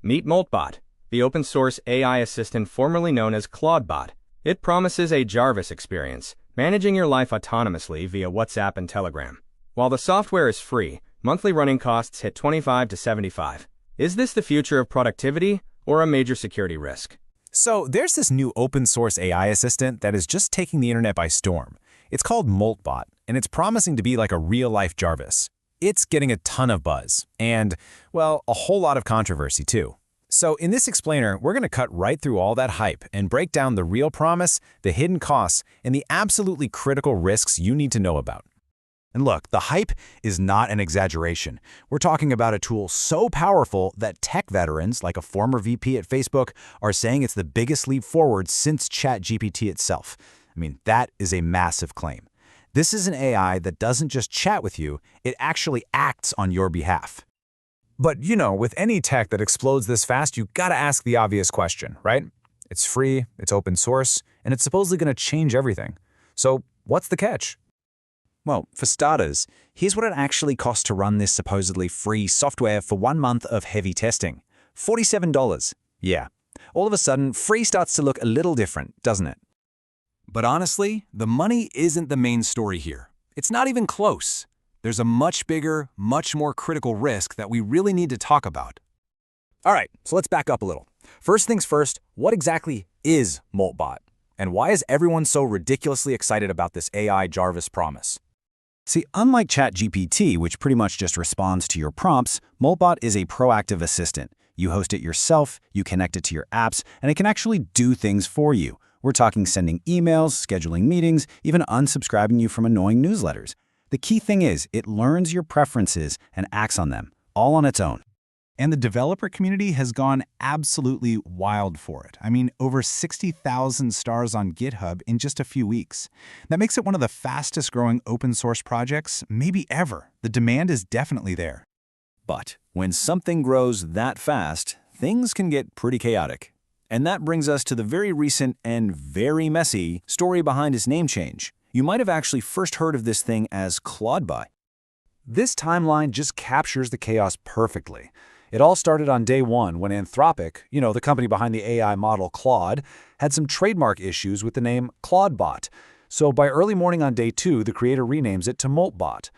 Meet Moltbot, the open-source AI assistant formerly known as Clawdbot. It promises a Jarvis experience, managing your life autonomously via WhatsApp and Telegram. While the software is free, monthly running costs hit $25 to $75. Is this the future of productivity or a major security risk? So there's this new open-source AI assistant that is just taking the internet by storm. It's called Moltbot, and it's promising to be like a real-life Jarvis. It's getting a ton of buzz, and, well, a whole lot of controversy, too. So in this explainer, we're going to cut right through all that hype and break down the real promise, the hidden costs, and the absolutely critical risks you need to know about. And look, the hype is not an exaggeration. We're talking about a tool so powerful that tech veterans, like a former VP at Facebook, are saying it's the biggest leap forward since ChatGPT itself. I mean, that is a massive claim. This is an AI that doesn't just chat with you, it actually acts on your behalf. But, with any tech that explodes this fast, you gotta ask the obvious question, right? It's free, it's open source, and it's supposedly gonna change everything. So what's the catch? Well, for starters, here's what it actually costs to run this supposedly free software for 1 month of heavy testing. $47. Yeah. All of a sudden, free starts to look a little different, doesn't it? But honestly, the money isn't the main story here. It's not even close. There's a much bigger, much more critical risk that we really need to talk about. All right, so let's back up a little. First things first, what exactly is Moltbot? And why is everyone so ridiculously excited about this AI Jarvis promise? See, unlike ChatGPT, which pretty much just responds to your prompts, Moltbot is a proactive assistant. You host it yourself, you connect it to your apps, and it can actually do things for you. We're talking sending emails, scheduling meetings, even unsubscribing you from annoying newsletters. The key thing is, it learns your preferences and acts on them, all on its own. And the developer community has gone absolutely wild for it. I mean, over 60,000 stars on GitHub in just a few weeks. That makes it one of the fastest growing open source projects, maybe ever. The demand is definitely there. But when something grows that fast, things can get pretty chaotic. And that brings us to the very recent and very messy story behind its name change. You might have actually first heard of this thing as Clawdbot. This timeline just captures the chaos perfectly. It all started on day one when Anthropic, the company behind the AI model Claude, had some trademark issues with the name Clawdbot. So by early morning on day two, the creator renames it to Moltbot.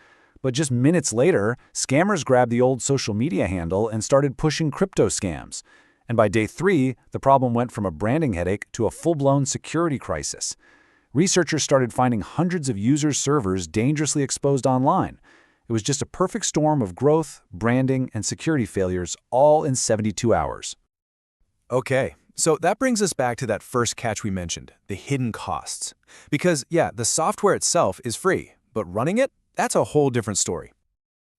But just minutes later, scammers grabbed the old social media handle and started pushing crypto scams. And by day three, the problem went from a branding headache to a full-blown security crisis. Researchers started finding hundreds of users' servers dangerously exposed online. It was just a perfect storm of growth, branding, and security failures, all in 72 hours. Okay, so that brings us back to that first catch we mentioned, the hidden costs. Because, yeah, the software itself is free, but running it, that's a whole different story.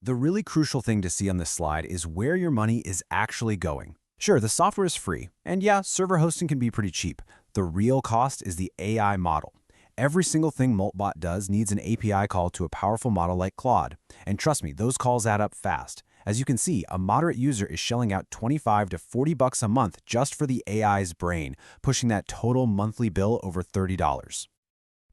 The really crucial thing to see on this slide is where your money is actually going. Sure, the software is free, and yeah, server hosting can be pretty cheap. The real cost is the AI model. Every single thing Moltbot does needs an API call to a powerful model like Claude. And trust me, those calls add up fast. As you can see, a moderate user is shelling out $25 to $40 a month just for the AI's brain, pushing that total monthly bill over $30.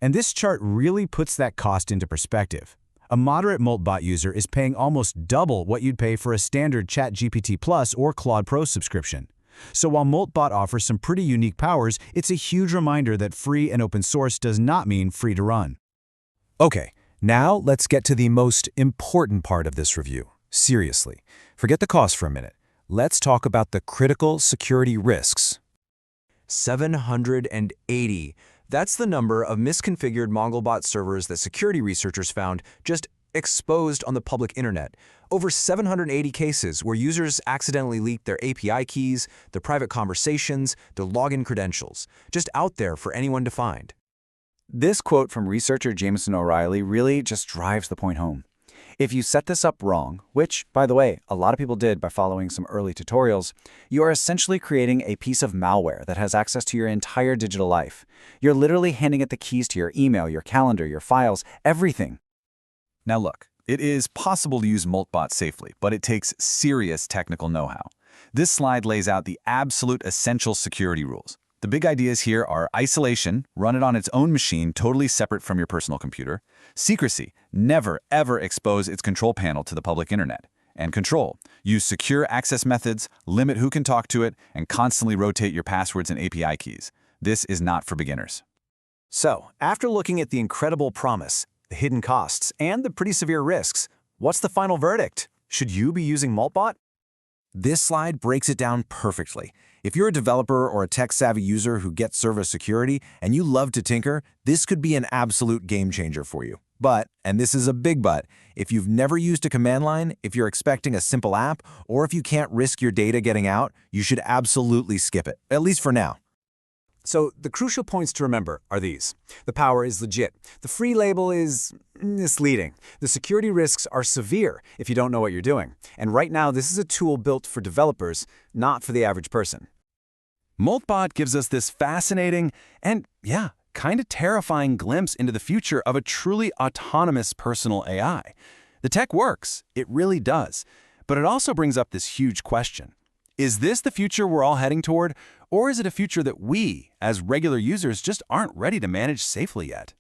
And this chart really puts that cost into perspective. A moderate Moltbot user is paying almost double what you'd pay for a standard ChatGPT Plus or Claude Pro subscription. So while Moltbot offers some pretty unique powers, it's a huge reminder that free and open source does not mean free to run. Okay, now let's get to the most important part of this review. Seriously, forget the cost for a minute. Let's talk about the critical security risks. 780. That's the number of misconfigured Moltbot servers that security researchers found just exposed on the public internet. Over 780 cases where users accidentally leaked their API keys, their private conversations, their login credentials, just out there for anyone to find. This quote from researcher Jameson O'Reilly really just drives the point home. If you set this up wrong, which, by the way, a lot of people did by following some early tutorials, you are essentially creating a piece of malware that has access to your entire digital life. You're literally handing it the keys to your email, your calendar, your files, everything. Now look, it is possible to use Moltbot safely, but it takes serious technical know-how. This slide lays out the absolute essential security rules. The big ideas here are isolation, run it on its own machine totally separate from your personal computer. Secrecy, never ever expose its control panel to the public internet. And control. Use secure access methods, limit who can talk to it, and constantly rotate your passwords and API keys. This is not for beginners. So, after looking at the incredible promise, the hidden costs, and the pretty severe risks, what's the final verdict? Should you be using Moltbot? This slide breaks it down perfectly. If you're a developer or a tech-savvy user who gets server security and you love to tinker, this could be an absolute game changer for you. But, and this is a big but, if you've never used a command line, if you're expecting a simple app, or if you can't risk your data getting out, you should absolutely skip it, at least for now. So the crucial points to remember are these. The power is legit. The free label is misleading. The security risks are severe if you don't know what you're doing. And right now, this is a tool built for developers, not for the average person. Moltbot gives us this fascinating and, yeah, kind of terrifying glimpse into the future of a truly autonomous personal AI. The tech works, it really does, but it also brings up this huge question. Is this the future we're all heading toward, or is it a future that we, as regular users, just aren't ready to manage safely yet?